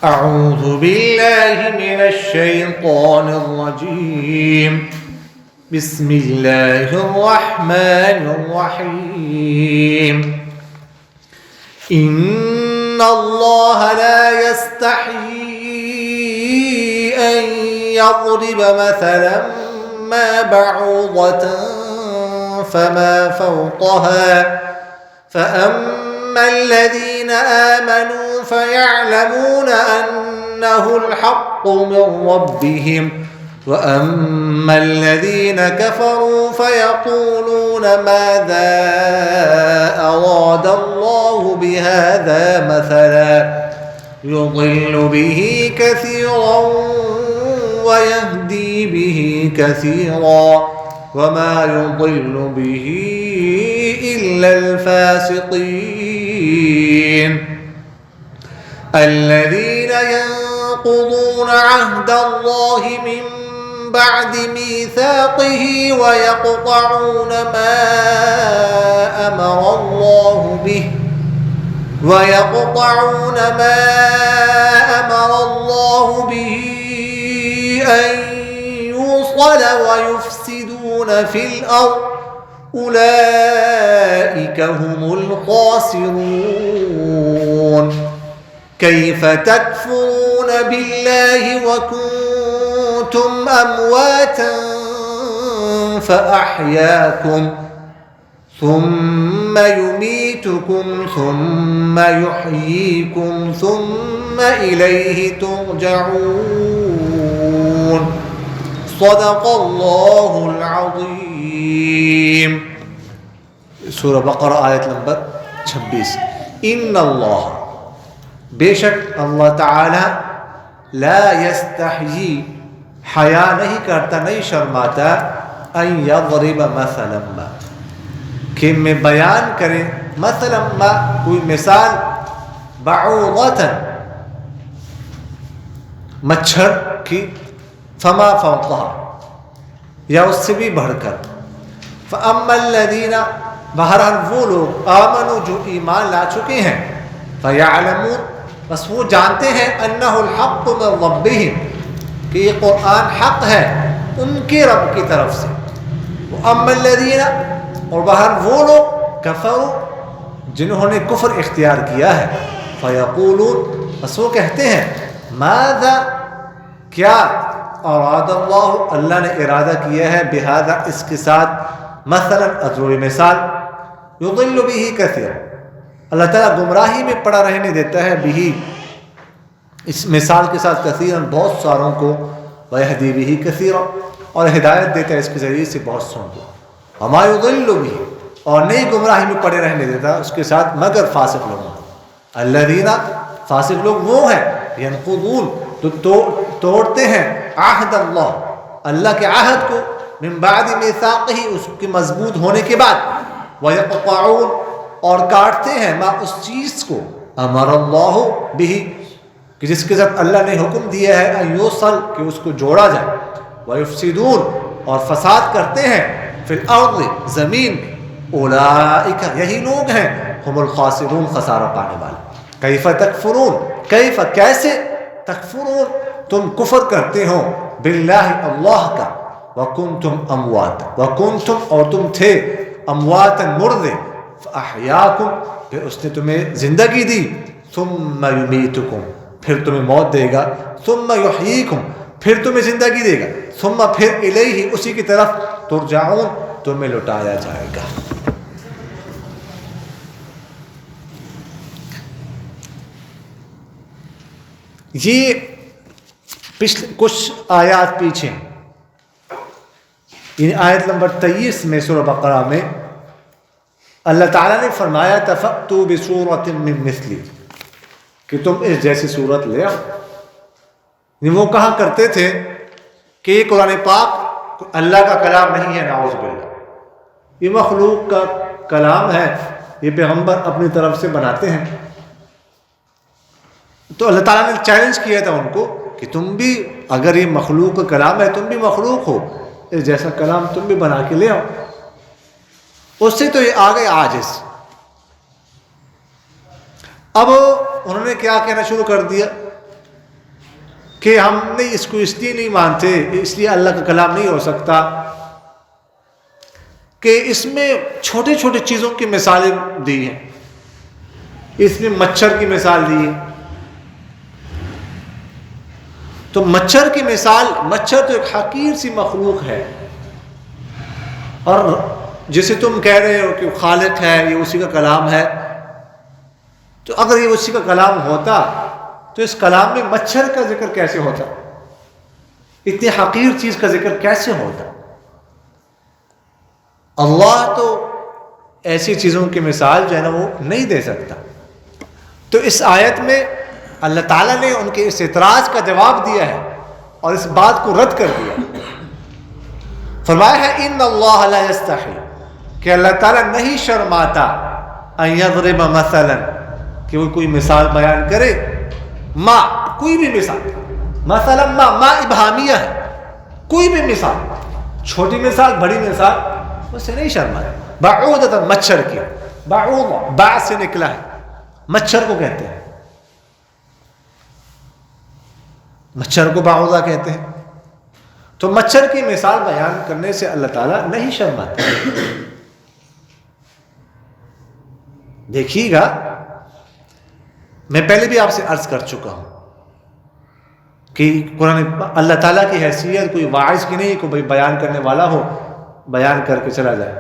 أعوذ بالله من الشيطان الرجيم. بسم الله الرحمن الرحيم. إن الله لا يستحيي أن يضرب مثلا ما بعوضة فما فوقها فأما الذين آمنوا فيعلمون أنه الحق من ربهم وأما الذين كفروا فيقولون ماذا أراد الله بهذا مثلا يضل به كثيرا ويهدي به كثيرا وما يضل به إلا الفاسقين الذين ينقضون عهد الله من بعد ميثاقه ويقطعون ما أمر الله به أن يوصل ويفسدون في الأرض أولئك هم الخاسرون كيف تكفرون بالله وكنتم أمواتا فأحياكم ثم يميتكم ثم يحييكم ثم إليه ترجعون صدق الله العظيم. سورہ بقرہ آیت نمبر 26. ان اللہ، بے شک اللہ تعالی، لا یستحیی، حیا نہیں کرتا، نہیں شرماتا، ان یضرب مثلا ما، کہ میں بیان کریں، مثلا ما، کوئی مثال، بعوضتا، مچھر کی، فما فوقها، یا اس سے بھی بڑھ کر، فاما الذین، بہرحال وہ لوگ، آمنوا، جو ایمان لا چکے ہیں، فیعلمون، بس وہ جانتے ہیں، انہ الحق من ربہم، کہ یہ قرآن حق ہے ان کے رب کی طرف سے، واما الذین، اور بہرحال وہ لوگ، کفروا، جنہوں نے کفر اختیار کیا ہے، فیقولون، بس وہ کہتے ہیں، ماذا، کیا، اراد اللہ، اللہ نے ارادہ کیا ہے، بہذا، اس کے ساتھ، مثلا، ضروری مثال، یضل به کثیر، اللہ تعالیٰ گمراہی میں پڑا رہنے دیتا ہے، بھی، اس مثال کے ساتھ، کثیرن، بہت ساروں کو، ویہدی به کثیرا، اور ہدایت دیتا ہے اس کے ذریعے سے بہت ساروں کو، وما یضل به، اور نہیں گمراہی میں پڑے رہنے دیتا اس کے ساتھ مگر فاسق لوگوں کو، الذین، فاسق لوگ وہ ہیں، ینقضون، تو توڑتے ہیں، عہد اللہ، اللہ کے عہد کو، من بعد میثاقہ، اس کے مضبوط ہونے کے بعد، ویقطعون، اور کاٹتے ہیں، ما، اس چیز کو، امر اللہ بھی، کہ جس کے ساتھ اللہ نے حکم دیا ہے، ان یوصل، کہ اس کو جوڑا جائے، ویفسدون، اور فساد کرتے ہیں، فی الارض، زمین میں، اولئک، یہی لوگ ہیں، ہم الخاسرون، خسارہ پانے والے. کیف تکفرون، کیف، کیسے، تکفرون، تم کفر کرتے ہو، باللہ، اللہ کا، وکنتم اموات، وکنتم، اور تم تھے، امواتا، مردے، فاحیاکم، پھر اس نے تمہیں زندگی دی، ثم یمیتکم، پھر تمہیں موت دے گا، ثم یحییکم، پھر تمہیں زندگی دے گا، ثم، پھر، الیہ، اسی کی طرف، ترجعون، تمہیں لٹایا جائے گا. یہ پچھلے کچھ آیات پیچھے، یعنی آیت نمبر 23 میں سورہ بقرہ میں اللہ تعالیٰ نے فرمایا، تَفَأْتُوا بِسُورَةٍ مِّن مِّثْلِهِ، کہ تم اس جیسی صورت لے آؤ. وہ کہا کرتے تھے کہ یہ قرآن پاک اللہ کا کلام نہیں ہے، نعوذ باللہ، یہ مخلوق کا کلام ہے، یہ پیغمبر اپنی طرف سے بناتے ہیں. تو اللہ تعالیٰ نے چیلنج کیا تھا ان کو کہ تم بھی، اگر یہ مخلوق کا کلام ہے، تم بھی مخلوق ہو، اس جیسا کلام تم بھی بنا کے لے آؤ. اس سے تو یہ آ گئے عاجز. اب انہوں نے کیا کہنا شروع کر دیا کہ ہم نے اس کو اس لیے نہیں مانتے، اس لیے اللہ کا کلام نہیں ہو سکتا کہ اس میں چھوٹے چھوٹے چیزوں کی مثالیں دی ہیں. اس میں مچھر کی مثال دی ہے. تو مچھر کی مثال، مچھر تو ایک حقیر سی مخلوق ہے، اور جسے تم کہہ رہے ہو کہ وہ خالق ہے، یہ اسی کا کلام ہے، تو اگر یہ اسی کا کلام ہوتا تو اس کلام میں مچھر کا ذکر کیسے ہوتا؟ اتنی حقیر چیز کا ذکر کیسے ہوتا؟ اللہ تو ایسی چیزوں کی مثال جو ہے نا وہ نہیں دے سکتا. تو اس آیت میں اللہ تعالیٰ نے ان کے اس اعتراض کا جواب دیا ہے اور اس بات کو رد کر دیا. فرمایا ہے ان اللہ لا یستحی، کہ اللہ تعالیٰ نہیں شرماتا ان یضرب مثلا، کہ وہ کوئی مثال بیان کرے، ما، کوئی بھی مثال، مثلا ما ابہامیہ ہے، کوئی بھی مثال، چھوٹی مثال بڑی مثال، اس سے نہیں شرماتا. بعودۃ، مچھر کی، بعوضہ با سے نکلا ہے، مچھر کو کہتے ہیں، مچھر کو بعوضہ کہتے ہیں. تو مچھر کی مثال بیان کرنے سے اللہ تعالیٰ نہیں شرماتے. دیکھیے گا، میں پہلے بھی آپ سے عرض کر چکا ہوں کہ قرآن اللہ تعالیٰ کی حیثیت کوئی واعظ کی نہیں، کوئی بیان کرنے والا ہو بیان کر کے چلا جائے.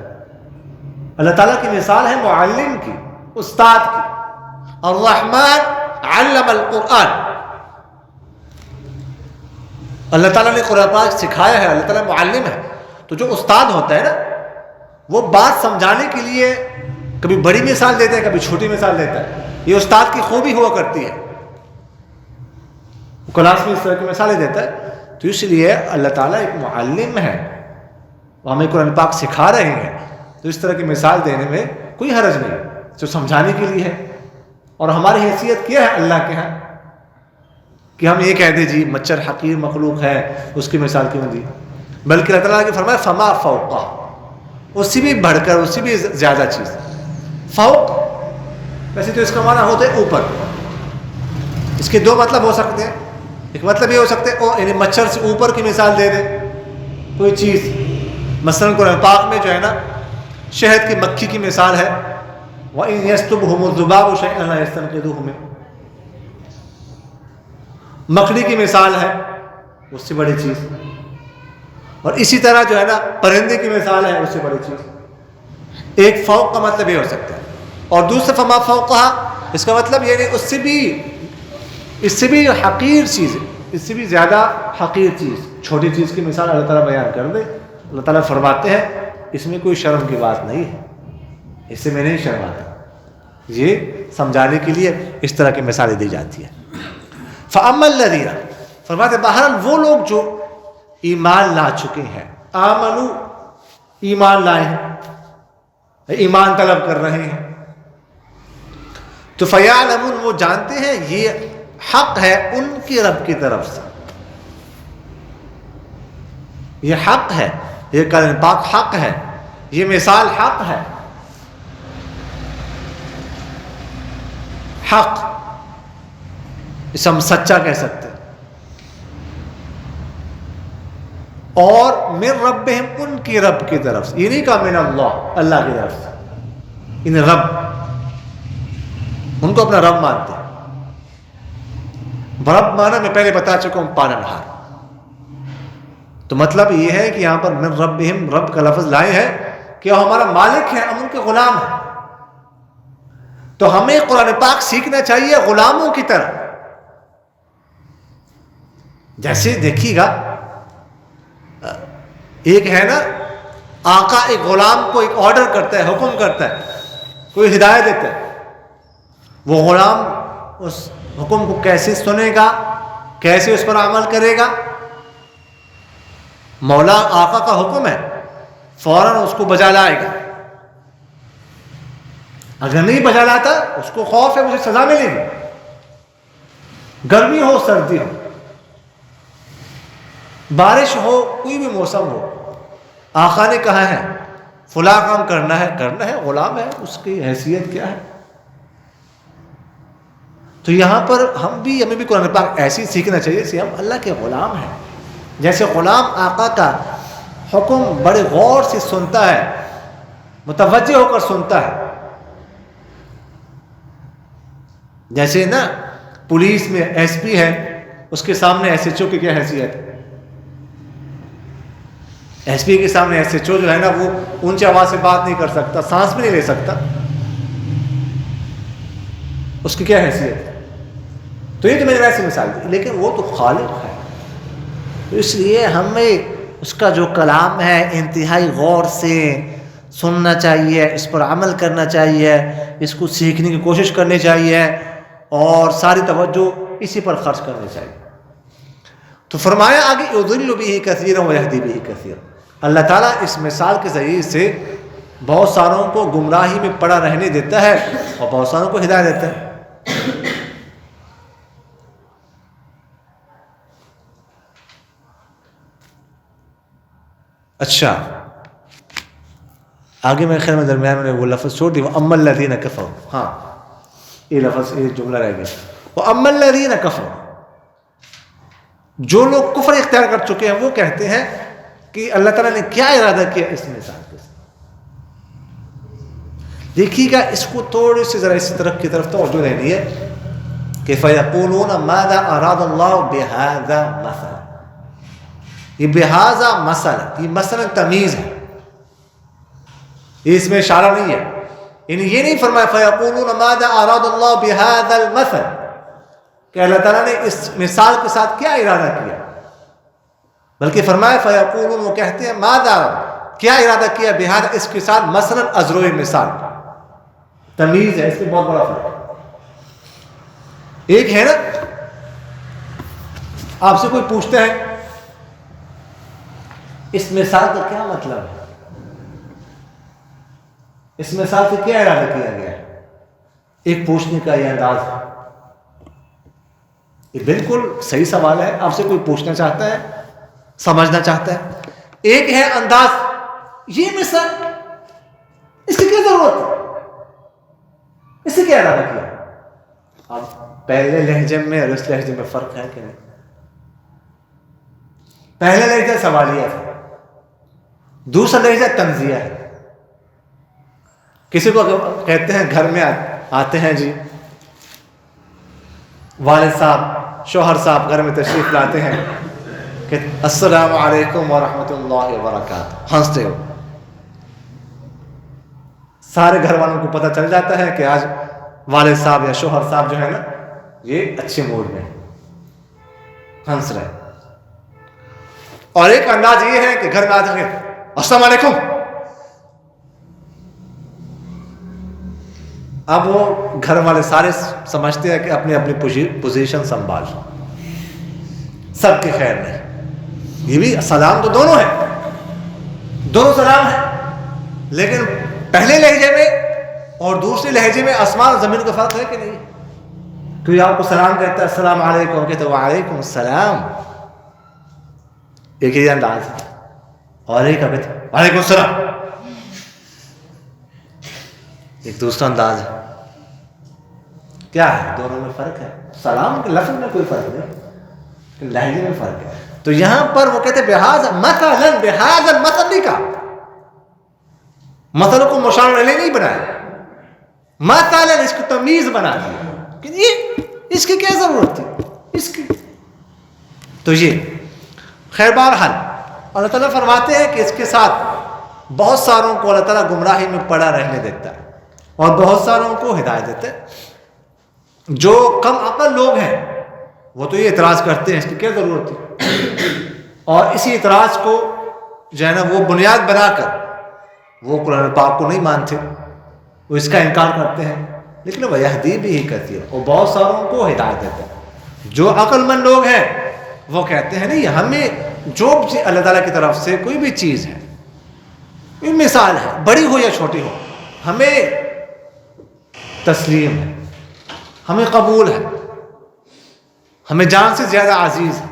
اللہ تعالیٰ کی مثال ہے معلم کی، استاد کی. الرحمن علم القرآن، اللہ تعالیٰ نے قرآن پاک سکھایا ہے، اللہ تعالیٰ معلم ہے. تو جو استاد ہوتا ہے نا، وہ بات سمجھانے کے لیے کبھی بڑی مثال دیتا ہے، کبھی چھوٹی مثال دیتا ہے. یہ استاد کی خوبی ہوا کرتی ہے، وہ کلاس میں اس طرح کی مثالیں دیتا ہے. تو اس لیے اللہ تعالیٰ ایک معلم ہے، وہ ہمیں قرآن پاک سکھا رہے ہیں، تو اس طرح کی مثال دینے میں کوئی حرج نہیں، جو سمجھانے کے لیے ہے. اور ہماری حیثیت کیا ہے اللہ کے ہاں کہ ہم یہ کہہ دیں جی مچھر حقیر مخلوق ہے، اس کی مثال کیوں دی؟ بلکہ اللہ تعالیٰ نے فرمایا فما فوقہ، اس سے بھی بڑھ کر، اس سے بھی زیادہ چیز. فوق ویسے تو اس کا معنی ہوتا ہے اوپر. اس کے دو مطلب ہو سکتے ہیں. ایک مطلب یہ ہو سکتا ہے یعنی مچھر سے اوپر کی مثال دے دے کوئی چیز. مثلاً قرآن پاک میں جو ہے نا شہد کی مکھی کی مثال ہے، وَإِنْ يَسْلُبْهُمُ الذُّبَابُ شَيْئًا لَا يَسْتَنْقِذُوهُ مِنْهُ. مکڑی کی مثال ہے، اس سے بڑی چیز. اور اسی طرح جو ہے نا پرندے کی مثال ہے، اس سے بڑی چیز. ایک فوق کا مطلب یہ ہو سکتا ہے، اور دوسرا فما فوقہا، اس کا مطلب یہ نہیں، اس سے بھی حقیر چیز ہے، اس سے بھی زیادہ حقیر چیز، چھوٹی چیز کی مثال اللہ تعالیٰ بیان کر دے. اللہ تعالیٰ فرماتے ہیں اس میں کوئی شرم کی بات نہیں ہے، اس سے میں نہیں شرماتا. یہ سمجھانے کے لیے اس طرح کی مثالیں دی جاتی ہیں. فَأَمَّا الَّذِينَ، فرماتے بہرحال وہ لوگ جو ایمان لا چکے ہیں، آمنو، ایمان لائے ہیں، ایمان طلب کر رہے ہیں، تو فَيَعْلَمُونَ، وہ جانتے ہیں یہ حق ہے ان کی رب کی طرف سے. یہ حق ہے، یہ کلام پاک حق ہے، یہ مثال حق ہے. حق اسے ہم سچا کہہ سکتے ہیں. اور من ربہم، ان کی رب کی طرف سے. یہ نہیں کہا من اللہ، اللہ کی طرف سے. ان رب، ان کو اپنا رب مانتے ہیں. رب مانا میں پہلے بتا چکا ہوں، پالنہار. تو مطلب یہ ہے کہ یہاں پر من ربہم، رب کا لفظ لائے ہیں کہ وہ ہمارا مالک ہے، ہم ان کے غلام ہیں. تو ہمیں قرآن پاک سیکھنا چاہیے غلاموں کی طرح. جیسے دیکھیے گا، ایک ہے نا آقا ایک غلام کو ایک آرڈر کرتا ہے، حکم کرتا ہے، کوئی ہدایت دیتا ہے. وہ غلام اس حکم کو کیسے سنے گا، کیسے اس پر عمل کرے گا؟ مولا آقا کا حکم ہے، فوراً اس کو بجا لائے گا. اگر نہیں بجا لاتا اس کو خوف ہے مجھے سزا ملے گی. گرمی ہو، سردی ہو، بارش ہو، کوئی بھی موسم ہو، آقا نے کہا ہے فلاں کام کرنا ہے، کرنا ہے. غلام ہے، اس کی حیثیت کیا ہے؟ تو یہاں پر ہمیں بھی قرآن پاک ایسی سیکھنا چاہیے کہ ہم اللہ کے غلام ہیں. جیسے غلام آقا کا حکم بڑے غور سے سنتا ہے, متوجہ ہو کر سنتا ہے. جیسے نا پولیس میں ایس پی ہے, اس کے سامنے ایس ایچ او کی کیا حیثیت ہے؟ ایس پی کے سامنے ایس ایچ او جو ہے نا وہ اونچی آواز سے بات نہیں کر سکتا, سانس بھی نہیں لے سکتا, اس کی کیا حیثیت ہے؟ تو یہ تو میں نے ویسے مثال دی, لیکن وہ تو خالق ہے. تو اس لیے ہمیں اس کا جو کلام ہے انتہائی غور سے سننا چاہیے, اس پر عمل کرنا چاہیے, اس کو سیکھنے کی کوشش کرنی چاہیے, اور ساری توجہ اسی پر خرچ کرنی چاہیے. تو فرمایا آگے یضل بہ کثیرا ویہدی بہ کثیرا, اللہ تعالیٰ اس مثال کے ذریعے سے بہت ساروں کو گمراہی میں پڑا رہنے دیتا ہے اور بہت ساروں کو ہدایت دیتا ہے. اچھا آگے میں خیر میں درمیان میں وہ لفظ چھوڑ دی, وَأَمَّا الَّذِينَ كَفَرُوا, ہاں یہ لفظ یہ جملہ رہ گیا, وَأَمَّا الَّذِينَ كَفَرُوا, جو لوگ کفر اختیار کر چکے ہیں وہ کہتے ہیں کہ اللہ تعالیٰ نے کیا ارادہ کیا اس مثال کے ساتھ. دیکھیے گا اس کو تھوڑی سی ذرا اس طرف کی طرف توجہ رہنی ہے کہ فَيَقُولُونَ مَاذَا أَرَادَ اللَّهُ بِهَذَا مَثَلًا, یہ بہذا مثلا, یہ مثلا تمیز ہے, یہ اس میں اشارہ نہیں ہے. یعنی یہ نہیں فرمایا فَيَقُولُونَ مَاذَا أَرَادَ اللَّهُ بِهَذَا الْمَثَلِ کہ اللہ تعالیٰ نے اس مثال کے ساتھ کیا ارادہ کیا, بلکہ فرمایا فَيَقُولُونَ, وہ کہتے ہیں ماذا, کیا ارادہ کیا, بہذا اس کے ساتھ, مثلا ازروئی مثال, تمیز ہے, اس میں بہت بڑا فرق ہے. ایک ہے نا آپ سے کوئی پوچھتا ہے اس مثال کا کیا مطلب ہے, اس مثال سے کیا ارادہ کیا گیا ہے, ایک پوچھنے کا یہ انداز ہے. یہ بالکل صحیح سوال ہے, آپ سے کوئی پوچھنا چاہتا ہے, سمجھنا چاہتا ہے. ایک ہے انداز, یہ مثال اس کی کیا ضرورت ہے, اس سے کیا ارادہ کیا. اب پہلے لہجے میں اور اس لہجے میں فرق ہے کہ نہیں؟ پہلا لہجہ سوالیہ ہے, دوسرا لہجہ تنزیہ ہے. کسی کو کہتے ہیں گھر میں آتے ہیں جی والد صاحب, شوہر صاحب گھر میں تشریف لاتے ہیں کہ السلام علیکم ورحمۃ اللہ وبرکاتہ, ہنستے ہو. سارے گھر والوں کو پتہ چل جاتا ہے کہ آج والد صاحب یا شوہر صاحب جو ہے نا یہ اچھے موڈ میں ہنس رہے. اور ایک انداز یہ ہے کہ گھر میں آتے ہیں السلام علیکم, اب وہ گھر والے سارے سمجھتے ہیں کہ اپنی اپنی پوزیشن سنبھال, سب کے خیر نہیں. یہ بھی سلام تو دونوں ہیں, دونوں سلام ہیں, لیکن پہلے لہجے میں اور دوسرے لہجے میں آسمان اور زمین کا فرق ہے کہ نہیں؟ کوئی آپ کو سلام کہتا ہے السلام علیکم, کہتے وعلیکم السلام, ایک ہی انداز ہے. اور ایک کہتے وعلیکم السلام, ایک دوسرا انداز ہے. کیا ہے دونوں میں فرق ہے, سلام کے لفظ میں کوئی فرق نہیں, لہجے میں فرق ہے. تو یہاں پر وہ کہتے بہذا مثلا, بہذا مثل نہیں کہا, مثل کو مشار علیہ نہیں بنایا, مثلا اس کو تمیز بنا دیا کہ یہ اس کی کیا ضرورت تھی اس کی. تو یہ خیر بہرحال اللہ تعالیٰ فرماتے ہیں کہ اس کے ساتھ بہت ساروں کو اللہ تعالیٰ گمراہی میں پڑا رہنے دیتا ہے اور بہت ساروں کو ہدایت دیتا ہے. جو کم عقل لوگ ہیں وہ تو یہ اعتراض کرتے ہیں اس کی کیا ضرورت تھی, اور اسی اعتراض کو جو ہے نا وہ بنیاد بنا کر وہ قرآن پاک کو نہیں مانتے, وہ اس کا انکار کرتے ہیں. لیکن وہ یہدی بھی ہی کرتی ہے, وہ بہت ساروں کو ہدایت دیتا ہے. جو عقل مند لوگ ہیں وہ کہتے ہیں نہیں, ہمیں جو اللہ تعالیٰ کی طرف سے کوئی بھی چیز ہے, کوئی مثال ہے, بڑی ہو یا چھوٹی ہو, ہمیں تسلیم ہے, ہمیں قبول ہے, ہمیں جان سے زیادہ عزیز ہے.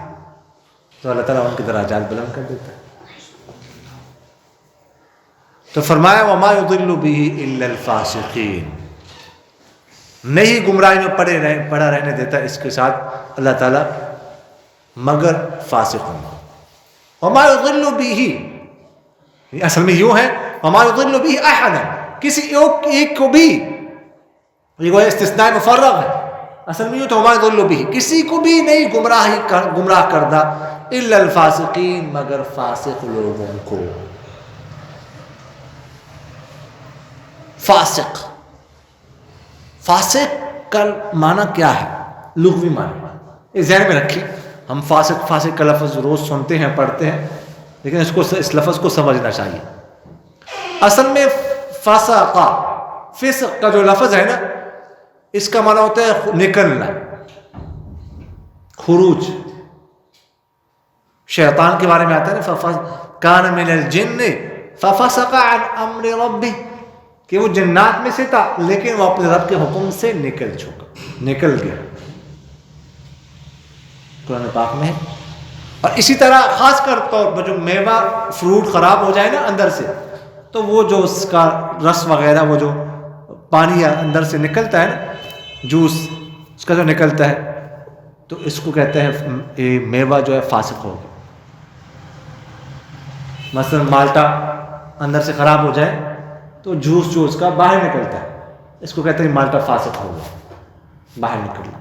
تو اللہ تعالیٰ ان کی درجات بلند کر دیتا ہے. تو فرمایا وما يضل به الا الفاسقین, نہیں گمراہی میں پڑا رہنے دیتا اس کے ساتھ اللہ تعالیٰ مگر فاسق ہوں. وما يضل به، اصل میں یوں ہے وما يضل به احدا، کسی ایک کو بھی، یہ وہ استثناء مفرغ ہے، اصل میں یوں تو وما يضل به، کسی کو بھی نہیں گمراہ کرتا الا الفاسقین، مگر فاسق لوگوں کو. فاسق کا معنی کیا ہے؟ لغوی معنی یہ ذہن میں رکھیے. ہم فاسق کا لفظ روز سنتے ہیں پڑھتے ہیں، لیکن اس لفظ کو سمجھنا چاہیے. اصل میں فسق کا جو لفظ ہے نا، اس کا معنی ہوتا ہے نکلنا، خروج. شیطان کے بارے میں آتا ہے نا کان من الجن ففسق عن امر ربہ، کہ وہ جنات میں سے تھا لیکن وہ اپنے رب کے حکم سے نکل گیا. قرآن پاک میں. اور اسی طرح خاص کر طور پر جو میوہ فروٹ خراب ہو جائے نا اندر سے، تو وہ جو اس کا رس وغیرہ، وہ جو پانی اندر سے نکلتا ہے نا، جوس اس کا جو نکلتا ہے، تو اس کو کہتے ہیں یہ میوہ جو ہے فاسق ہو گیا. مثلا مالٹا اندر سے خراب ہو جائے تو جوس جو اس کا باہر نکلتا ہے، اس کو کہتے ہیں مالٹا فاسق ہو گیا، باہر نکلنا.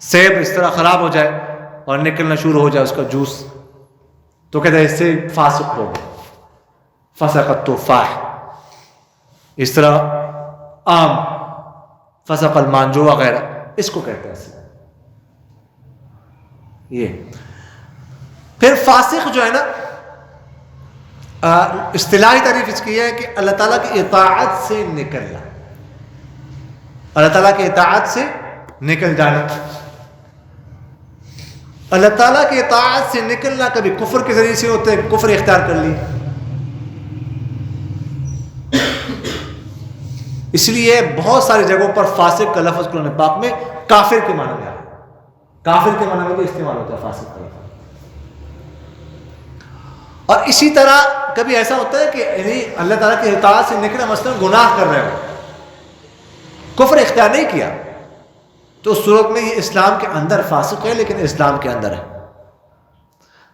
سیب اس طرح خراب ہو جائے اور نکلنا شروع ہو جائے اس کا جوس، تو کہتے ہیں اس سے فاسق ہو گیا، فسق التفاح. اس طرح آم، فسق المانجو وغیرہ، اس کو کہتے ہیں. یہ پھر فاسق جو ہے نا، اصطلاحی تعریف اس کی ہے کہ اللہ تعالیٰ کی اطاعت سے نکلنا، اللہ تعالیٰ کی اطاعت سے نکل جانا. اللہ تعالیٰ کی اطاعت سے نکلنا کبھی کفر کے ذریعے سے ہوتا ہے، کفر اختیار کر لی. اس لیے بہت ساری جگہوں پر فاسق کا لفظ قرآن پاک میں کافر کے معنی میں آتا ہے، کافر کے معنی میں بھی استعمال ہوتا ہے فاسق کا لفظ. اور اسی طرح کبھی ایسا ہوتا ہے کہ اللہ تعالیٰ کی اطاعت سے نکلنا، مثلا گناہ کر رہے ہو، کفر اختیار نہیں کیا، تو اس صورت میں یہ اسلام کے اندر فاسق ہے لیکن اسلام کے اندر ہے.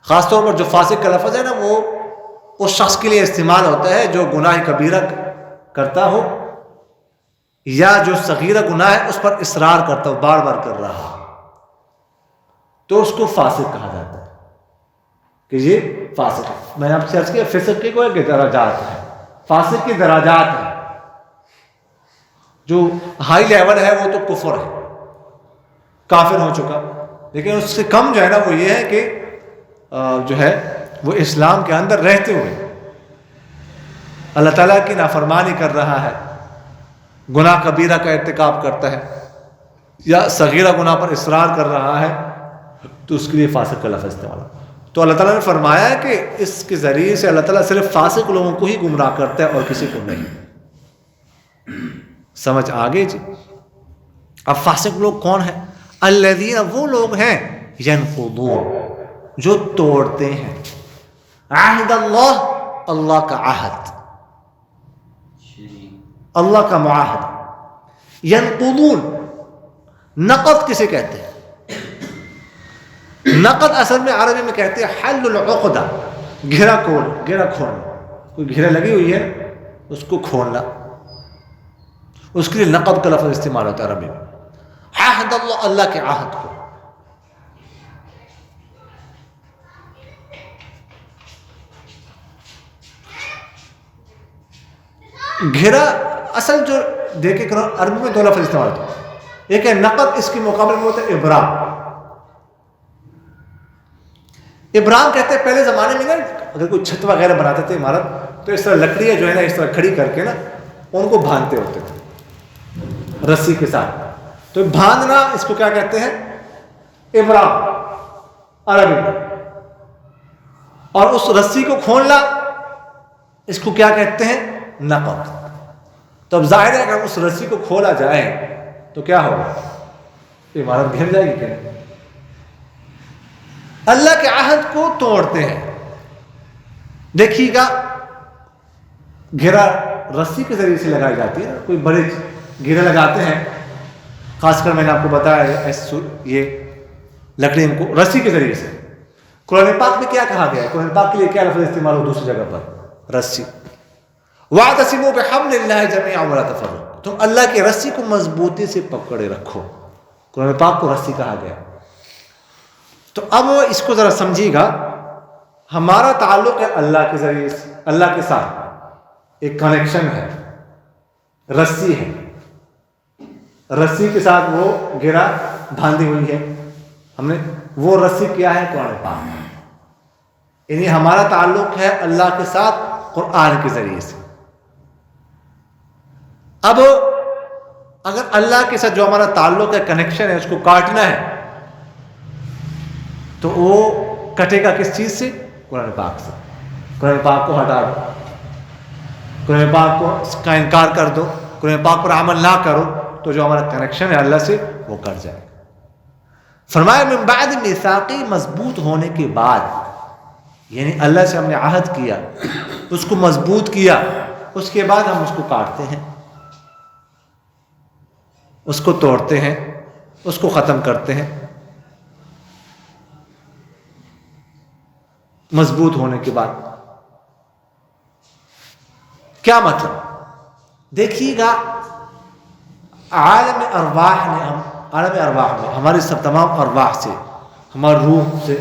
خاص طور پر جو فاسق کا لفظ ہے نا، وہ اس شخص کے لیے استعمال ہوتا ہے جو گناہ کبیرہ کرتا ہو یا جو صغیرہ گناہ ہے اس پر اصرار کرتا ہو، بار بار کر رہا ہو، تو اس کو فاسق کہا جاتا ہے کہ یہ فاسق ہے. میں نے آپ سے عرض کیا فسق کے کوئی درجات ہیں، فاسق کے درجات ہیں. جو ہائی لیول ہے وہ تو کفر ہے، کافر ہو چکا، لیکن اس سے کم جو ہے نا وہ یہ ہے کہ جو ہے وہ اسلام کے اندر رہتے ہوئے اللہ تعالیٰ کی نافرمانی کر رہا ہے، گناہ کبیرہ کا ارتکاب کرتا ہے یا صغیرہ گناہ پر اصرار کر رہا ہے، تو اس کے لیے فاسق کا لفظ استعمال. تو اللہ تعالیٰ نے فرمایا ہے کہ اس کے ذریعے سے اللہ تعالیٰ صرف فاسق لوگوں کو ہی گمراہ کرتا ہے اور کسی کو نہیں. سمجھ آگے جی. اب فاسق لوگ کون ہیں؟ الذین، وہ لوگ ہیں ینقضون، جو توڑتے ہیں عہد اللہ، اللہ کا عہد، اللہ کا معاہد. ینقضون، نقض کسے کہتے ہیں؟ نقض اصل میں عربی میں کہتے ہیں حل العقدہ، گھرا کھولنا. کوئی گھرا لگی ہوئی ہے اس کو کھولنا، اس کے لیے نقض کا لفظ استعمال ہوتا ہے عربی میں. عہد اللہ، اللہ کے عہد کو. گھرا اصل جو دیکھے عربی میں دو لفظ استعمال ہوتے ہیں، ایک ہے نقض، اس کے مقابلے میں ہوتا ہے ابرام. ابرام کہتے ہیں پہلے زمانے میں نا اگر کوئی چھت وغیرہ بناتے تھے عمارت، تو اس طرح لکڑیاں جو ہے نا اس طرح کھڑی کر کے نا ان کو باندھتے ہوتے تھے رسی کے ساتھ. تو باندھنا اس کو کیا کہتے ہیں؟ ابرام عربی میں. اور اس رسی کو کھولنا اس کو کیا کہتے ہیں؟ نقض. تو اب ظاہر ہے اگر اس رسی کو کھولا جائے تو کیا ہوگا؟ عمارت گر جائے گی کہ نہیں؟ اللہ کے عہد کو توڑتے ہیں. دیکھیے گا گھیرا رسی کے ذریعے سے لگائی جاتی ہے، کوئی بڑے گھیرے لگاتے ہیں خاص کر میں نے آپ کو بتایا یہ لکڑی کو رسی کے ذریعے سے. قرآن پاک میں کیا کہا گیا ہے؟ قرآن پاک کے لیے کیا لفظ استعمال ہو دوسری جگہ پر؟ رسی. وَاعْتَصِمُوا بِحَبْلِ اللَّهِ جَمِيعًا وَلَا تَفَرَّقُوا. تم اللہ کی رسی کو مضبوطی سے پکڑے رکھو. قرآن پاک کو رسی کہا گیا. تو اب اس کو ذرا سمجھیے گا. ہمارا تعلق ہے اللہ کے ذریعے سے، اللہ کے ساتھ ایک کنیکشن ہے، رسی ہے. رسی کے ساتھ وہ گرا باندھی ہوئی ہے. ہم نے وہ رسی کیا ہے؟ قرآن پاک. یعنی ہمارا تعلق ہے اللہ کے ساتھ قرآن کے ذریعے سے. اب اگر اللہ کے ساتھ جو ہمارا تعلق ہے، کنیکشن ہے، اس کو کاٹنا ہے تو وہ کٹے گا کس چیز سے؟ قرآن پاک سے. قرآن پاک کو ہٹا دو، قرآن پاک کو کا انکار کر دو، قرآن پاک پر عمل نہ کرو تو جو ہمارا کنیکشن ہے اللہ سے وہ کٹ جائے. فرمایا من بعد میثاقی، مضبوط ہونے کے بعد. یعنی اللہ سے ہم نے عہد کیا، اس کو مضبوط کیا، اس کے بعد ہم اس کو کاٹتے ہیں، اس کو توڑتے ہیں، اس کو ختم کرتے ہیں. مضبوط ہونے کے بعد کیا مطلب؟ دیکھیے گا عالم ارواح میں ہماری سب تمام ارواح سے، ہماری روح سے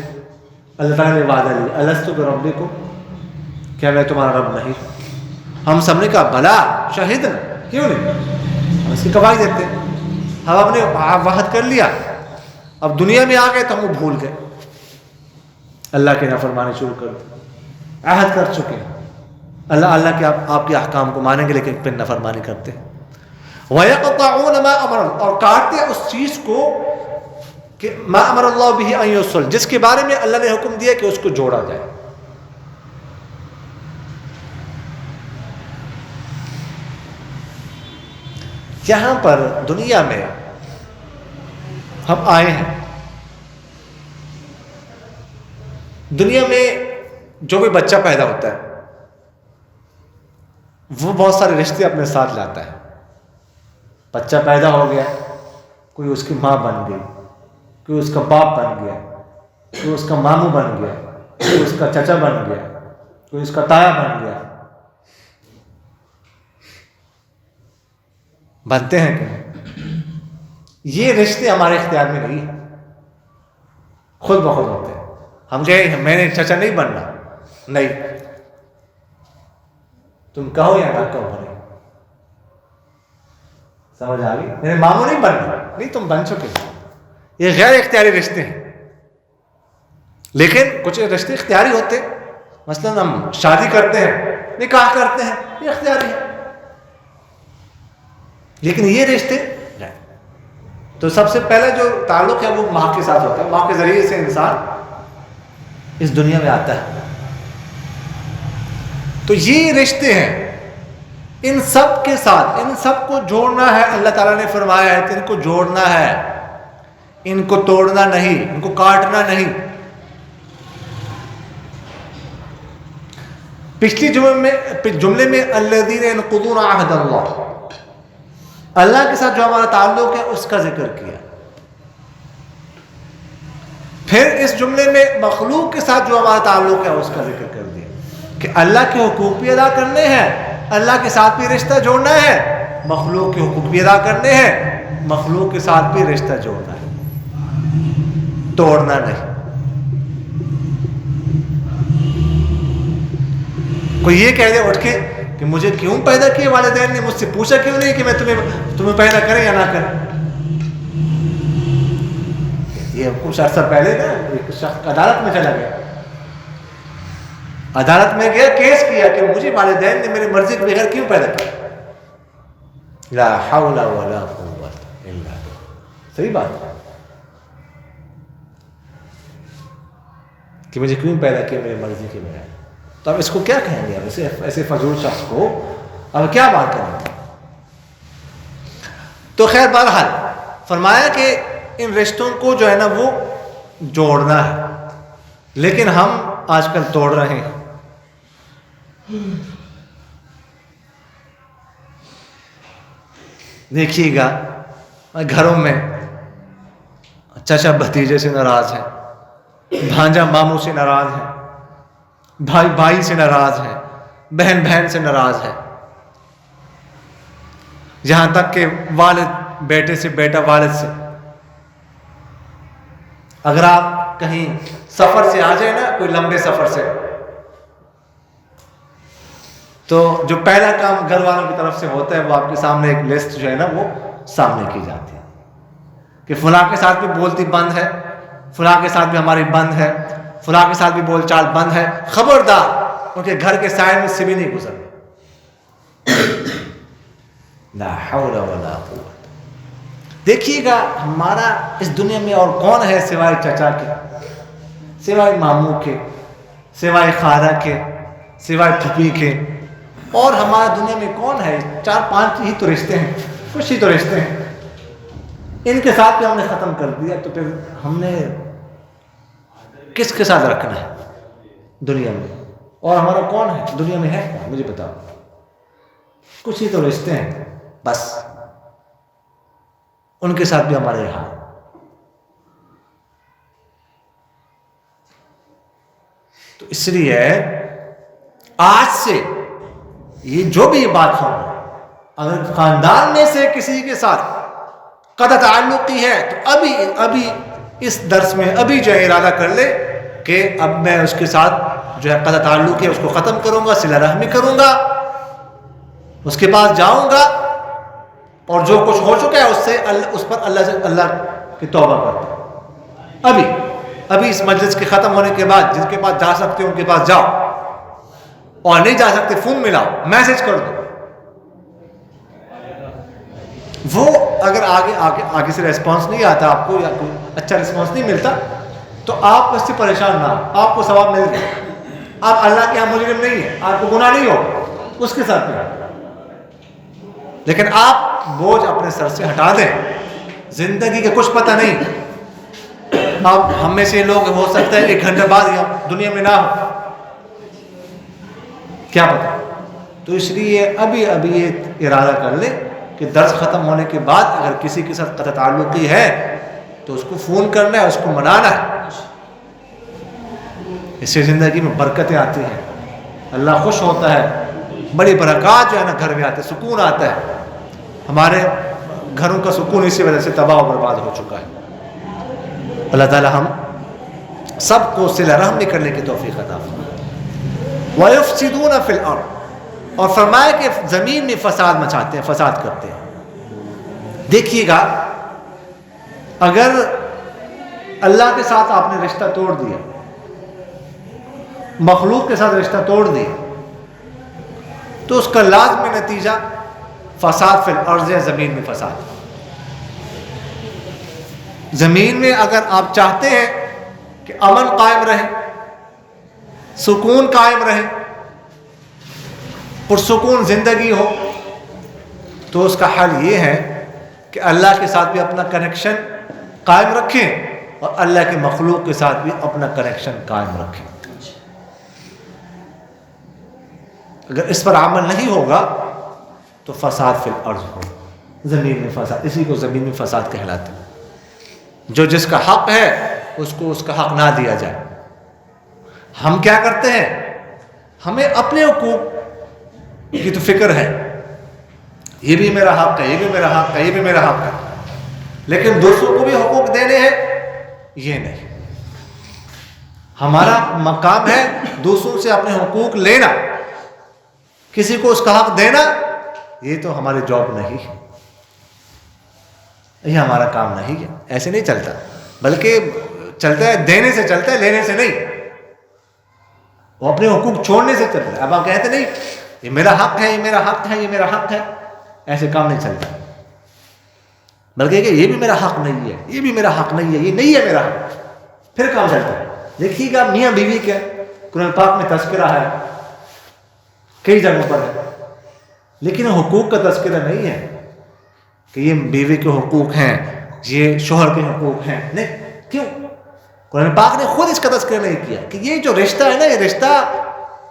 اللہ تعالیٰ نے وعدہ لیا، الست بربکم، کیا میں تمہارا رب نہیں؟ ہم سب نے کہا بلا شہیدنا، کیوں نہیں؟ ہم اس کی گواہی دیتے ہیں. ہم نے وعد کر لیا، اب دنیا میں آ گئے تو ہم وہ بھول گئے، اللہ کے نافرمانی شروع کر دی. عہد کر چکے ہیں، اللہ کے آپ کے احکام کو مانیں گے لیکن پھر نافرمانی کرتے ہیں. وَيَقْطَعُونَ مَا أَمَرَ، اور کاٹتے ہیں اس چیز کو کہ مَا أَمَرَ اللَّهُ بِهِ أَن يُوصَلَ، جس کے بارے میں اللہ نے حکم دیا کہ اس کو جوڑا جائے. یہاں پر دنیا میں ہم آئے ہیں، دنیا میں جو بھی بچہ پیدا ہوتا ہے وہ بہت سارے رشتے اپنے ساتھ لاتا ہے. بچہ پیدا ہو گیا، کوئی اس کی ماں بن گئی، کوئی اس کا باپ بن گیا، کوئی اس کا ماموں بن گیا، کوئی اس کا چچا بن گیا، کوئی اس کا تایا بن گیا. بنتے ہیں کہ یہ رشتے ہمارے اختیار میں نہیں ہیں، خود بخود ہوتے ہیں. ہم کہیں میں نے چچا نہیں بننا، نہیں، تم کہو یا نہ کہو بنے. سمجھ آ گئی؟ میرے ماموں نہیں بننا، نہیں، تم بن چکے. یہ غیر اختیاری رشتے ہیں. لیکن کچھ رشتے اختیاری ہوتے ہیں، مثلا ہم شادی کرتے ہیں، نکاح کرتے ہیں، یہ اختیاری ہے. لیکن یہ رشتے نہیں. تو سب سے پہلے جو تعلق ہے وہ ماں کے ساتھ ہوتا ہے. ماں کے ذریعے سے انسان اس دنیا میں آتا ہے. تو یہ رشتے ہیں، ان سب کے ساتھ ان سب کو جوڑنا ہے. اللہ تعالیٰ نے فرمایا ہے کہ ان کو جوڑنا ہے، ان کو توڑنا نہیں، ان کو کاٹنا نہیں. پچھلی جملے میں الذین ینقضون عہد اللہ، اللہ کے ساتھ جو ہمارا تعلق ہے اس کا ذکر کیا. پھر اس جملے میں مخلوق کے ساتھ جو ہمارا تعلق ہے اس کا ذکر کر دیا کہ اللہ کے حقوق بھی ادا کرنے ہیں، اللہ کے ساتھ بھی رشتہ جوڑنا ہے، مخلوق کے حقوق بھی ادا کرنے ہیں، مخلوق کے ساتھ بھی رشتہ جوڑنا ہے، توڑنا نہیں. کوئی یہ کہہ دے اٹھ کے کہ مجھے کیوں پیدا کیے والدین نے، مجھ سے پوچھا کیوں نہیں کہ میں تمہیں پیدا کریں یا نہ کریں. یہ کچھ عرصہ پہلے نا ایک شخص عدالت میں چلا گیا، عدالت میں گیا، کیس کیا کہ مجھے والدین نے میری مرضی کے بغیر کیوں پیدا کیا. لا حول ولا قوت الا باللہ. صحیح بات ہے کہ مجھے کیوں پیدا کیا میری مرضی کے بغیر. تو اب اس کو کیا کہیں گے؟ اب ایسے فضول شخص کو اب کیا بات کریں گے؟ تو خیر بہرحال فرمایا کہ ان رشتوں کو جو ہے نا وہ جوڑنا ہے، لیکن ہم آج کل توڑ رہے ہیں. دیکھیے گا گھروں میں چچا بھتیجے سے ناراض ہے، بھانجا ماموں سے ناراض ہے، بھائی بھائی سے ناراض ہے، بہن بہن سے ناراض ہے، یہاں تک کہ والد بیٹے سے، بیٹا والد سے۔ اگر آپ کہیں سفر سے آ جائیں نا، کوئی لمبے سفر سے، تو جو پہلا کام گھر والوں کی طرف سے ہوتا ہے وہ آپ کے سامنے ایک لسٹ جو ہے نا وہ سامنے کی جاتی ہے کہ فلاں کے ساتھ بھی بولتی بند ہے، فلاں کے ساتھ بھی ہماری بند ہے، فلاں کے ساتھ بھی بول چال بند ہے، خبردار ان کے گھر کے سائے میں سے بھی نہیں گزر۔ لا حول ولا قوت۔ دیکھیے گا ہمارا اس دنیا میں اور کون ہے سوائے چچا کے، سوائے ماموں کے، سوائے خالہ کے، سوائے پھپھی کے، اور ہمارا دنیا میں کون ہے؟ 4-5 ہی تو رشتے ہیں، کچھ ہی تو رشتے ہیں، ان کے ساتھ بھی ہم نے ختم کر دیا، تو پھر ہم نے کس کے ساتھ رکھنا ہے دنیا میں؟ اور ہمارا کون ہے دنیا میں؟ ہے کون؟ مجھے بتاؤ۔ کچھ ہی تو رشتے ہیں بس، ان کے ساتھ بھی ہمارے یہاں۔ تو اس لیے آج سے یہ جو بھی یہ بات سن رہے ہیں، اگر خاندان میں سے کسی کے ساتھ قطع تعلقی ہے تو ابھی اس درس میں ابھی جو ہے ارادہ کر لے کہ اب میں اس کے ساتھ جو ہے قطع تعلق ہے اس کو ختم کروں گا، صلہ رحمی کروں گا، اس کے پاس جاؤں گا، اور جو کچھ ہو چکا ہے اس پر اللہ کی توبہ کرتا ہوں۔ ابھی اس مجلس کے ختم ہونے کے بعد جن کے پاس جا سکتے ہو ان کے پاس جاؤ، اور نہیں جا سکتے فون ملاؤ، میسج کر دو۔ وہ اگر آگے سے ریسپانس نہیں آتا آپ کو، یا کوئی اچھا ریسپانس نہیں ملتا، تو آپ اس سے پریشان نہ ہو، آپ کو ثواب مل گیا، آپ اللہ کے یہاں مجرم نہیں ہیں، آپ کو گناہ نہیں ہو اس کے ساتھ بھی۔ لیکن آپ بوجھ اپنے سر سے ہٹا دیں، زندگی کا کچھ پتہ نہیں، اب ہم میں سے لوگ ہو سکتا ہے 1 گھنٹے بعد یا دنیا میں نہ ہو، کیا پتہ۔ تو اس لیے ابھی یہ ارادہ کر لیں کہ درس ختم ہونے کے بعد اگر کسی کے ساتھ قطع تعلقی ہے تو اس کو فون کرنا ہے، اس کو منانا ہے، اس سے زندگی میں برکتیں آتی ہیں، اللہ خوش ہوتا ہے، بڑی برکات جو ہے نا گھر میں آتے، سکون آتا ہے۔ ہمارے گھروں کا سکون اسی وجہ سے تباہ و برباد ہو چکا ہے۔ اللہ تعالی ہم سب کو صلہ رحمی کرنے کی توفیق عطا فرمائے۔ وَيُفْسِدُونَ فِي الْأَرْضِ، اور فرمایا کہ زمین میں فساد مچاتے ہیں، فساد کرتے ہیں۔ دیکھیے گا اگر اللہ کے ساتھ آپ نے رشتہ توڑ دیا، مخلوق کے ساتھ رشتہ توڑ دیا، تو اس کا لازمی نتیجہ فساد فی الارض ہے، زمین میں فساد۔ زمین میں اگر آپ چاہتے ہیں کہ امن قائم رہے، سکون قائم رہے، پرسکون زندگی ہو، تو اس کا حل یہ ہے کہ اللہ کے ساتھ بھی اپنا کنیکشن قائم رکھیں، اور اللہ کے مخلوق کے ساتھ بھی اپنا کنیکشن قائم رکھیں۔ اگر اس پر عمل نہیں ہوگا تو فساد فی الارض ہو، زمین میں فساد، اسی کو زمین میں فساد کہلاتے ہیں۔ جو جس کا حق ہے اس کو اس کا حق نہ دیا جائے۔ ہم کیا کرتے ہیں؟ ہمیں اپنے حقوق کی تو فکر ہے، یہ بھی میرا حق ہے، یہ بھی میرا حق ہے، یہ بھی میرا حق ہے، لیکن دوسروں کو بھی حقوق دینے ہیں یہ نہیں۔ ہمارا مقام ہے دوسروں سے اپنے حقوق لینا، کسی کو اس کا حق دینا یہ تو ہماری جاب نہیں ہے، یہ ہمارا کام نہیں ہے۔ ایسے نہیں چلتا، بلکہ چلتا ہے دینے سے، چلتا ہے لینے سے نہیں، وہ اپنے حقوق چھوڑنے سے چلتا ہے۔ اب آپ کہتے نہیں یہ میرا حق ہے، یہ میرا حق ہے، یہ میرا حق ہے، ایسے کام نہیں چلتا، بلکہ کہ یہ بھی میرا حق نہیں ہے، یہ بھی میرا حق نہیں ہے، یہ نہیں ہے میرا حق، پھر کام چلتا ہے۔ دیکھیے گا میاں بیوی کے قرآن پاک میں تذکرہ ہے، کئی جگہوں پر ہے، لیکن حقوق کا تذکرہ نہیں ہے کہ یہ بیوی کے حقوق ہیں، یہ شوہر کے حقوق ہیں، نہیں۔ کیوں؟ قرآن پاک نے خود اس کا تذکرہ نہیں کیا کہ یہ جو رشتہ ہے نا، یہ رشتہ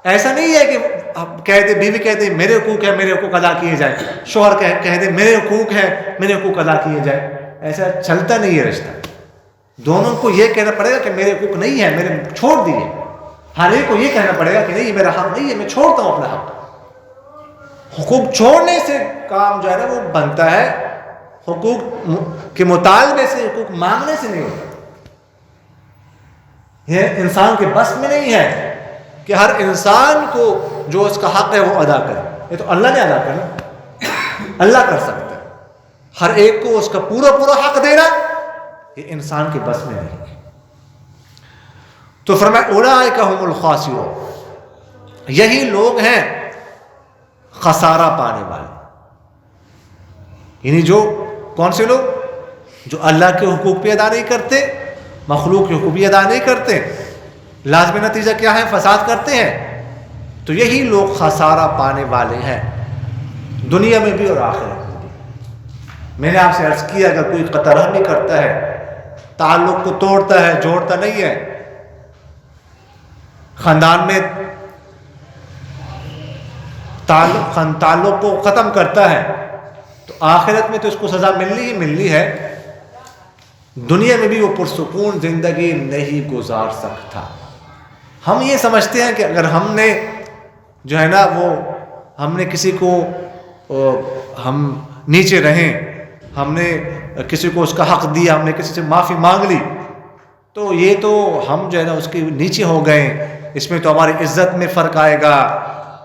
ایسا نہیں ہے کہ اب کہہ دے بیوی کہہ دے میرے حقوق ہے میرے حقوق ادا کیے جائیں، شوہر کہہ دے میرے حقوق ہے میرے حقوق ادا کیے جائیں، ایسا چلتا نہیں ہے رشتہ. دونوں کو یہ کہنا پڑے گا کہ میرے حقوق نہیں ہے، میرے چھوڑ دیے. ہر ایک کو یہ کہنا پڑے گا کہ نہیں یہ میرا حق نہیں ہے، میں چھوڑتا ہوں اپنا حق. حقوق چھوڑنے سے کام جو ہے نا وہ بنتا ہے، حقوق کے مطالبے سے، حقوق مانگنے سے نہیں ہوتا. یہ انسان کے بس میں نہیں ہے کہ ہر انسان کو جو اس کا حق ہے وہ ادا کرے. یہ تو اللہ نے ادا کرنا، اللہ کر سکتا ہے. ہر ایک کو اس کا پورا پورا حق دینا یہ انسان کے بس میں نہیں. تو فرمایا اولئک هم الخاسرون، یہی لوگ ہیں خسارہ پانے والے. یعنی جو کون سے لوگ؟ جو اللہ کے حقوق بھی ادا نہیں کرتے، مخلوق کے حقوق بھی ادا نہیں کرتے، لازمی نتیجہ کیا ہے؟ فساد کرتے ہیں. تو یہی لوگ خسارہ پانے والے ہیں دنیا میں بھی اور آخرت میں بھی. میں نے آپ سے عرض کیا اگر کوئی قطع رحمی کرتا ہے، تعلق کو توڑتا ہے، جوڑتا نہیں ہے، خاندان میں تعلق کو ختم کرتا ہے، تو آخرت میں تو اس کو سزا ملنی ہی ملنی ہے. دنیا میں بھی وہ پرسکون زندگی نہیں گزار سکتا. ہم یہ سمجھتے ہیں کہ اگر ہم نے جو ہے نا وہ ہم نے کسی کو ہم نیچے رہیں، ہم نے کسی کو اس کا حق دیا، ہم نے کسی سے معافی مانگ لی، تو یہ تو ہم جو ہے نا اس کے نیچے ہو گئے، اس میں تو ہماری عزت میں فرق آئے گا،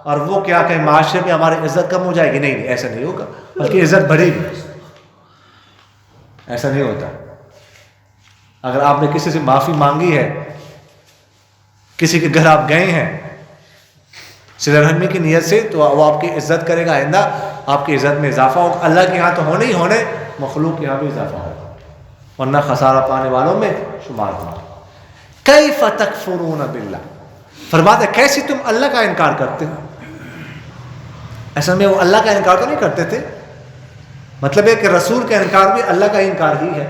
اور وہ کیا کہ معاشرے میں ہماری عزت کم ہو جائے گی. نہیں، ایسا نہیں ہوگا، بلکہ عزت بڑھے گی. ایسا نہیں ہوتا. اگر آپ نے کسی سے معافی مانگی ہے، کسی کے گھر آپ گئے ہیں صلہ رحمی کی نیت سے، تو وہ آپ کی عزت کرے گا، آئندہ آپ کی عزت میں اضافہ ہوگا. اللہ کے ہاں تو ہونے ہی ہونے، مخلوق کے ہاں بھی اضافہ ہوگا، ورنہ خسارہ پانے والوں میں شمار ہوگا. کیف تکفرون باللہ، فرماتے کیسے تم اللہ کا انکار کرتے ہو. اصل میں وہ اللہ کا انکار تو نہیں کرتے تھے، مطلب ہے کہ رسول کا انکار بھی اللہ کا انکار ہی ہے،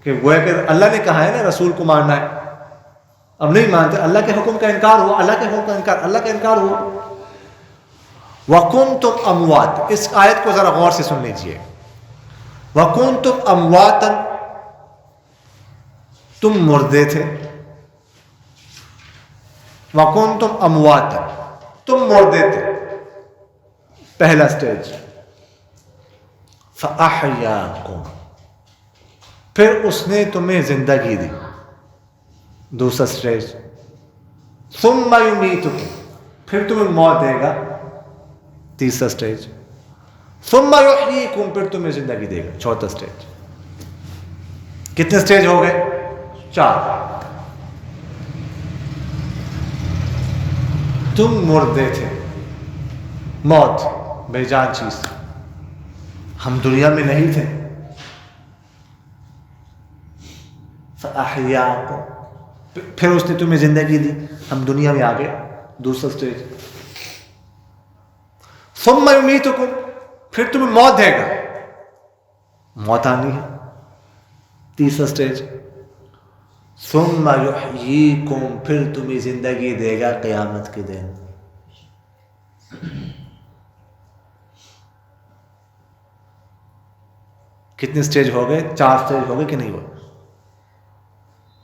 کہ وہ ہے کہ اللہ نے کہا ہے نا رسول کو ماننا ہے، اب نہیں مانتے. اللہ کے حکم کا انکار ہوا، اللہ کے حکم کا انکار، اللہ کا انکار ہوا. وَكُنْتُمْ أَمْوَاتًا، اس آیت کو ذرا غور سے سن لیجئے. وَكُنْتُمْ أَمْوَاتًا، تم مردے تھے. وَكُنْتُمْ أَمْوَاتًا، تم مردے تھے، پہلا سٹیج. فَأَحْيَاكُمْ، پھر اس نے تمہیں زندگی دی، دوسرا سٹیج. ثُمَّ يُمِيتُكُمْ، پھر تمہیں موت دے گا، تیسرا سٹیج. ثُمَّ يُحْيِيكُمْ، پھر تمہیں زندگی دے گا، چوتھا سٹیج. کتنے سٹیج ہو گئے؟ 4. تم مردے تھے، موت بے جان چیز، ہم دنیا میں نہیں تھے. فَأَحْيَاكُمْ، پھر اس نے تمہیں زندگی دی، ہم دنیا میں آ گئے، دوسرا سٹیج. ثُمَّ يُمِيتُكُمْ، پھر تمہیں موت دے گا، موت آنی ہے، تیسرا سٹیج. ثُمَّ يُحْيِيكُمْ، پھر تمہیں زندگی دے گا قیامت کے دن. کتنے سٹیج ہو گئے؟ 4 سٹیج ہو گئے کہ نہیں ہوئے؟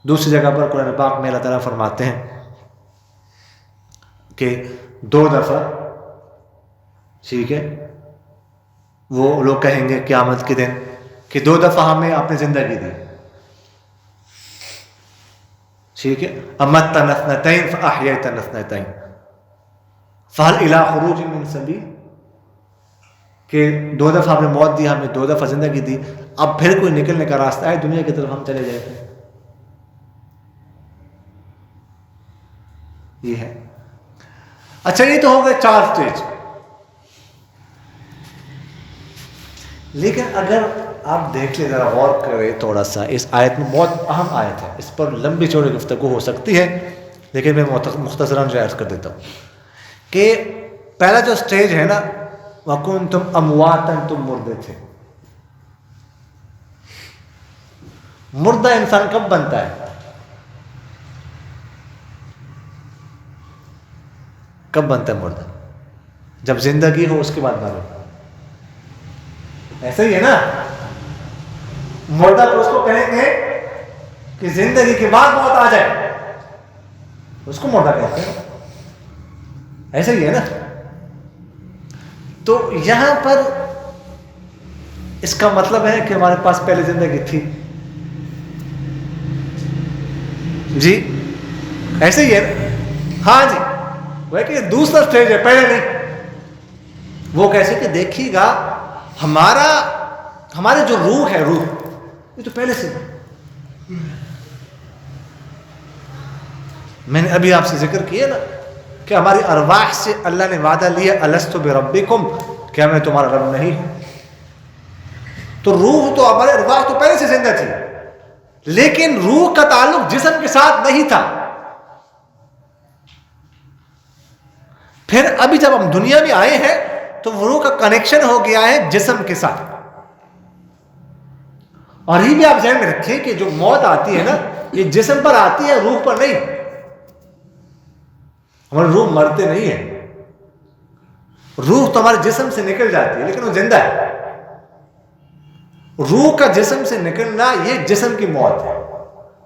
دوسری جگہ پر قرآن پاک میں اللہ تعالیٰ فرماتے ہیں کہ 2 دفعہ، ٹھیک ہے، وہ لوگ کہیں گے قیامت کے دن کہ 2 دفعہ ہمیں آپ نے زندگی دی، ٹھیک ہے. أَمَتَّنَا اثْنَتَيْنِ فَأَحْيَيْتَنَا اثْنَتَيْنِ فَهَلْ إِلَىٰ خُرُوجٍ مِّن سَبِيلٍ، کہ 2 دفعہ ہم نے موت دی، ہمیں 2 دفعہ زندگی دی، اب پھر کوئی نکلنے کا راستہ ہے دنیا کی طرف ہم چلے جاتے ہیں. یہ ہے. اچھا، یہ تو ہو گئے 4 سٹیج. لیکن اگر آپ دیکھ لیں، ذرا غور کریں تھوڑا سا، اس آیت میں بہت اہم آیت ہے، اس پر لمبی چوڑی گفتگو ہو سکتی ہے، لیکن میں مختصراً عرض کر دیتا ہوں کہ پہلا جو سٹیج ہے نا، وَكُنْتُمْ أَمْوَاتًا، تم مردے تھے. مردہ انسان کب بنتا ہے؟ کب بنتا ہے مردہ؟ جب زندگی ہو اس کے بعد مرو. ایسا ہی ہے نا. مردہ تو اس کو کہیں گے کہ زندگی کے بعد موت آ جائے, اس کو مردہ کہتے ہیں. ایسا ہی ہے نا. تو یہاں پر اس کا مطلب ہے کہ ہمارے پاس پہلے زندگی تھی. جی ایسے ہی ہے نا. ہاں جی, وہ کہ دوسرا سٹیج ہے, پہلے نہیں. وہ کیسے کہ دیکھیے گا ہماری جو روح ہے, روح یہ تو پہلے سے. میں نے ابھی آپ سے ذکر کیا نا کہ ہماری ارواح سے اللہ نے وعدہ لیا الست بربکم, کیا میں تمہارا رب نہیں ہوں. تو روح تو ہمارے ارواح تو پہلے سے زندہ تھی, لیکن روح کا تعلق جسم کے ساتھ نہیں تھا. پھر ابھی جب ہم دنیا میں آئے ہیں تو روح کا کنیکشن ہو گیا ہے جسم کے ساتھ. اور یہ بھی آپ ذہن میں رکھیں کہ جو موت آتی ہے نا, یہ جسم پر آتی ہے, روح پر نہیں. ہماری روح مرتے نہیں ہے, روح تو ہمارے جسم سے نکل جاتی ہے لیکن وہ زندہ ہے. روح کا جسم سے نکلنا یہ جسم کی موت ہے,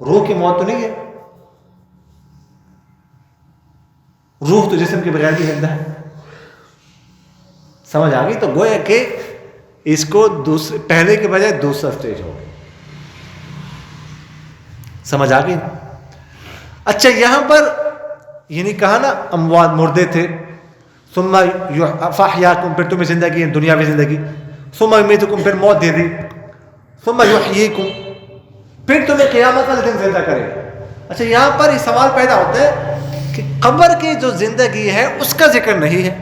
روح کی موت تو نہیں ہے. روح تو جسم کے بغیر بھی زندہ ہے. سمجھ آ گئی؟ تو گویا کہ اس کو پہلے کے بجائے دوسرا سٹیج ہو گیا. سمجھ آ گئی؟ اچھا, یہاں پر یہ نہیں کہا نا اموات مردے تھے, ثم فاحیاکم, پھر تمہیں زندگی, دنیاوی زندگی, ثم یمیتکم, پھر موت دے دی, ثم یحییکم, پھر تمہیں قیامت والے دن زندہ کرے. اچھا, یہاں پر یہ سوال پیدا ہوتا ہے کہ قبر کی جو زندگی ہے اس کا ذکر نہیں ہے.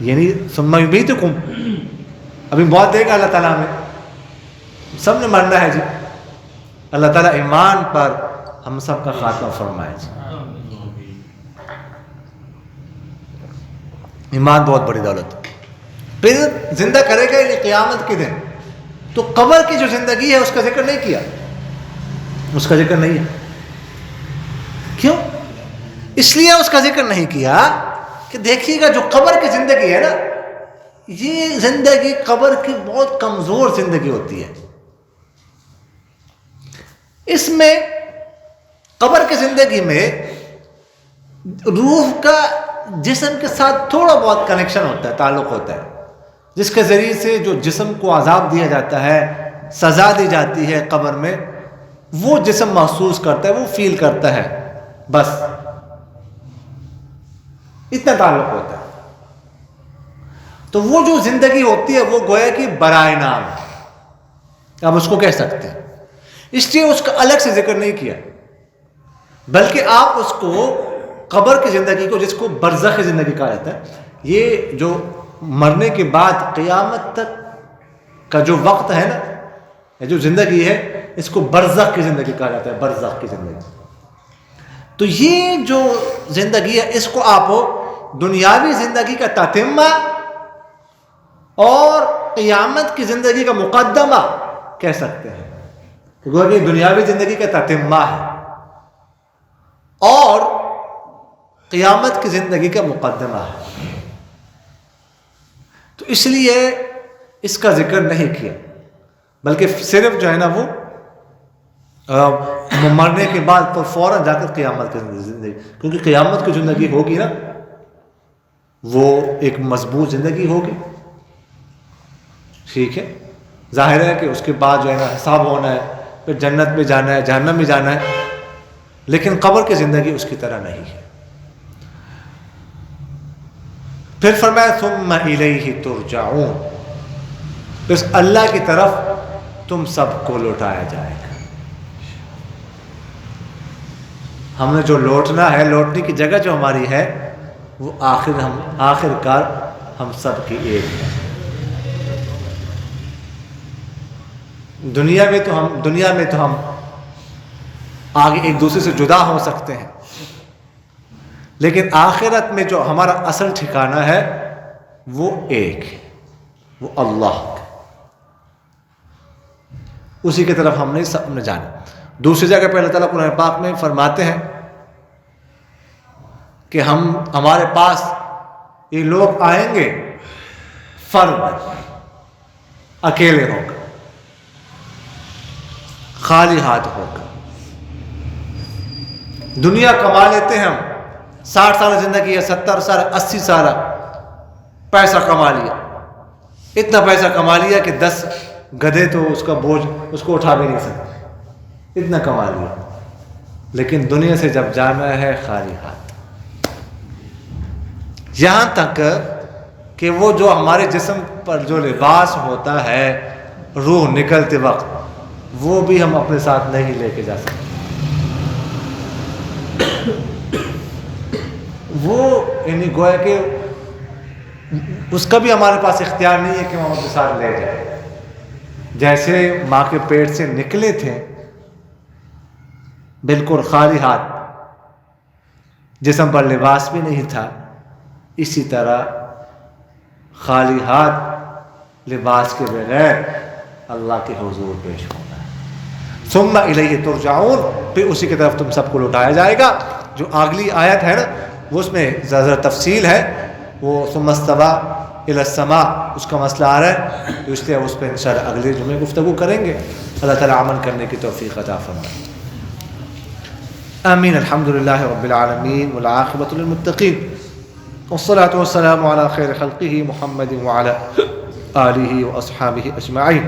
یعنی ثم یمیتکم, ابھی موت دے گا اللہ تعالیٰ میں, سب نے مرنا ہے جی. اللہ تعالیٰ ایمان پر ہم سب کا خاتمہ فرمائے جی. ایمان بہت بڑی دولت. پھر زندہ کرے گا یہ قیامت کے دن. تو قبر کی جو زندگی ہے اس کا ذکر نہیں کیا, اس کا ذکر نہیں ہے. کیوں؟ اس لیے اس کا ذکر نہیں کیا کہ دیکھیے گا جو قبر کی زندگی ہے نا, یہ زندگی قبر کی بہت کمزور زندگی ہوتی ہے. اس میں قبر کی زندگی میں روح کا جسم کے ساتھ تھوڑا بہت کنیکشن ہوتا ہے, تعلق ہوتا ہے, جس کے ذریعے سے جو جسم کو عذاب دیا جاتا ہے, سزا دی جاتی ہے قبر میں, وہ جسم محسوس کرتا ہے, وہ فیل کرتا ہے, بس اتنا تعلق ہوتا ہے. تو وہ جو زندگی ہوتی ہے وہ گویا کہ برائے نام ہے, آپ اس کو کہہ سکتے ہیں. اس لیے اس کا الگ سے ذکر نہیں کیا, بلکہ آپ اس کو قبر کی زندگی کو, جس کو برزخ کی زندگی کہا جاتا ہے, یہ جو مرنے کے بعد قیامت تک کا جو وقت ہے نا, یہ جو زندگی ہے, اس کو برزخ کی زندگی کہا جاتا ہے, برزخ کی زندگی. تو یہ جو زندگی ہے اس کو آپ دنیاوی زندگی کا تتمہ اور قیامت کی زندگی کا مقدمہ کہہ سکتے ہیں. کیونکہ دنیاوی زندگی کا تتمہ ہے اور قیامت کی زندگی کا مقدمہ ہے. تو اس لیے اس کا ذکر نہیں کیا, بلکہ صرف جو ہے نا وہ مرنے کے بعد تو فوراً جا کر قیامت کی زندگی, کیونکہ قیامت کی زندگی ہوگی نا وہ ایک مضبوط زندگی ہوگی. ٹھیک ہے, ظاہر ہے کہ اس کے بعد جو ہے نا حساب ہونا ہے, پھر جنت میں جانا ہے, جہنم میں جانا ہے, لیکن قبر کی زندگی اس کی طرح نہیں ہے. پھر فرمایا ثم الیہ ترجعون, بس اللہ کی طرف تم سب کو لوٹایا جائے گا. ہم نے جو لوٹنا ہے, لوٹنے کی جگہ جو ہماری ہے وہ آخر کار ہم سب کی ایک ہے. دنیا میں تو ہم آگے ایک دوسرے سے جدا ہو سکتے ہیں, لیکن آخرت میں جو ہمارا اصل ٹھکانہ ہے وہ ایک ہے, وہ اللہ کا. اسی کی طرف ہم نے سب نے جانا. دوسری جگہ پہ اللہ تعالیٰ قرآن پاک میں فرماتے ہیں کہ ہمارے پاس یہ لوگ آئیں گے فرد، اکیلے ہو کر، خالی ہاتھ ہو کر. دنیا کما لیتے ہیں ہم، 60 سال زندگی ہے، 70 سال 80 سال پیسہ کما لیا، اتنا پیسہ کما لیا کہ 10 گدھے تو اس کا بوجھ اس کو اٹھا بھی نہیں سکتے، اتنا کما لیا. لیکن دنیا سے جب جانا ہے خالی ہاتھ. یہاں تک کہ وہ جو ہمارے جسم پر جو لباس ہوتا ہے روح نکلتے وقت، وہ بھی ہم اپنے ساتھ نہیں لے کے جا سکتے. وہ یعنی گویا کہ اس کا بھی ہمارے پاس اختیار نہیں ہے کہ ہم اپنے ساتھ لے جائیں. جیسے ماں کے پیٹ سے نکلے تھے بالکل خالی ہاتھ، جسم پر لباس بھی نہیں تھا، اسی طرح خالی ہاتھ لباس کے بغیر اللہ کے حضور پیش ہونا ہے. ثم الیہ ترجعون، پھر اسی کی طرف تم سب کو لوٹایا جائے گا. جو اگلی آیت ہے نا وہ اس میں ذرا تفصیل ہے، وہ ثم استوى الی السماء، اس کا مسئلہ آ رہا ہے، تو اس لیے اس پہ انشاءاللہ اگلے جمعے گفتگو کریں گے. اللہ تعالیٰ عمل کرنے کی توفیق عطا فرمائے. آمین. الحمد للہ رب العالمین والعاقبۃ للمتقین والصلاة والسلام على خیر خلقہ محمد وعلى آلہ واصحابہ اجمعین.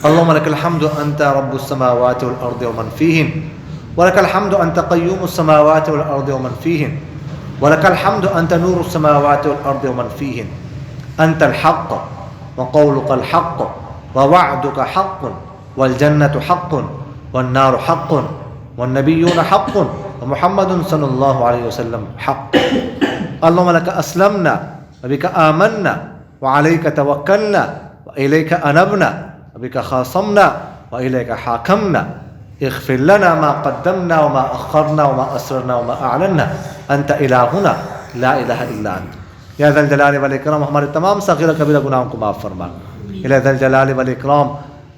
اللهم لك الحمد أنت رب السماوات والأرض ومن فيهن، ولك الحمد أنت قيوم السماوات والأرض ومن فيهن، ولك الحمد أنت نور السماوات والأرض ومن فيهن. أنت الحق وقولك الحق ووعدك حق والجنة حق والنار حق والنبيون حق ومحمد صلى الله عليه وسلم حق. اللهم لك أسلمنا وبك آمنا وعليك توكلنا وإليك أنبنا وبك خاصمنا وإليك حاكمنا. اغفر لنا ما قدمنا وما أخرنا وما أسررنا وما أعلنا. أنت إلهنا لا إله إلا أنت. یا ذا الجلال والاکرام ہمارے تمام صغیرہ کبیرہ گناہوں کو معاف فرما. یا ذا الجلال والاکرام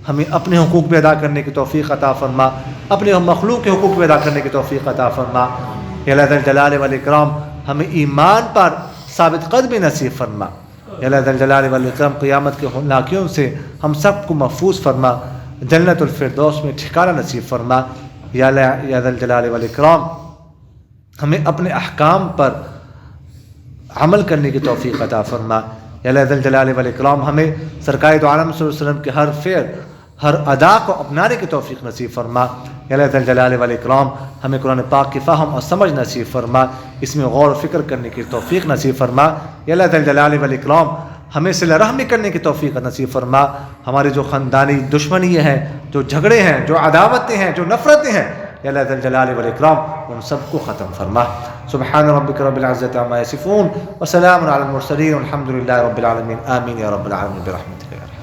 ہمیں اپنے حقوق بھی ادا کرنے کی توفیق عطا فرما، اپنے مخلوق کے حقوق بھی ادا کرنے کی توفیق عطا فرما. یا ذا الجلال والاکرام ہمیں ایمان پر ثابت قدمی نصیب فرما. یا ذا الجلال والاکرام قیامت کے ہلاکیوں سے ہم سب کو محفوظ فرما، جنت الفردوس میں ٹھکانہ نصیب فرما. یا ذا الجلال والاکرام ہمیں اپنے احکام پر عمل کرنے کی توفیق عطا فرما. یا ذا الجلال والاکرام ہمیں سرکار دو عالم صلی اللہ علیہ وسلم کے ہر فعل ہر ادا کو اپنانے کی توفیق نصیب فرما. یا ذا الجلال والاکرام ہمیں قرآن پاک کی فہم اور سمجھ نصیب فرما، اس میں غور و فکر کرنے کی توفیق نصیب فرما. یا ذا الجلال والاکرام ہمیں صلہ رحمی کرنے کی توفیق نصیب فرما. ہمارے جو خاندانی دشمنی ہیں، جو جھگڑے ہیں، جو عداوتیں ہیں، جو نفرتیں ہیں، یا ذا الجلال والاکرام ان سب کو ختم فرما. سبحان ربک رب العزت عما یصفون وسلام علی المرسلین والحمد للہ رب العالمین. آمین یا رب العالمین برحمتک یا ارحم.